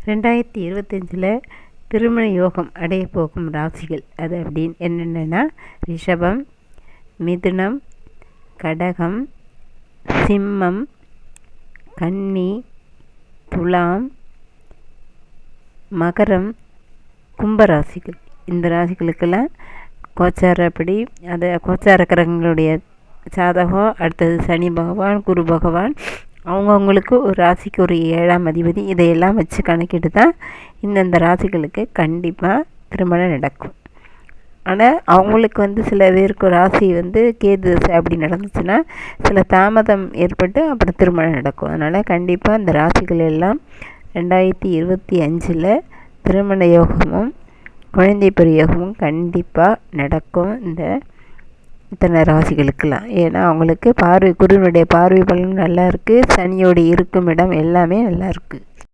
2025 திருமண யோகம் அடைய போகும் ராசிகள் அது அப்படின்னு என்னென்னா ரிஷபம், மிதுனம், கடகம், சிம்மம், கன்னி, துலாம், மகரம், கும்பராசிகள். இந்த ராசிகளுக்கெல்லாம் கோச்சாரப்படி கோச்சார கிரகங்களுடைய சாதகம், அடுத்தது சனி பகவான், குரு பகவான், அவங்கவுங்களுக்கு ஒரு ராசிக்கு ஒரு 7ஆம் அதிபதி, இதையெல்லாம் வச்சு கணக்கிட்டு தான் இந்தந்த ராசிகளுக்கு கண்டிப்பாக திருமணம் நடக்கும். ஆனால் அவங்களுக்கு சில பேருக்கு ராசி கேது அப்படி நடந்துச்சுன்னா சில தாமதம் ஏற்பட்டு அப்புறம் திருமணம் நடக்கும். அதனால் கண்டிப்பாக இந்த ராசிகள் எல்லாம் 2025 திருமண யோகமும் குழந்தை பெறு யோகமும் கண்டிப்பாக நடக்கும் இத்தனை ராசிகளுக்கெல்லாம். ஏன்னா அவங்களுக்கு குருவினுடைய பார்வை பலன் நல்லா இருக்குது, சனியோடு இருக்கும் இடம் எல்லாமே நல்லா இருக்குது.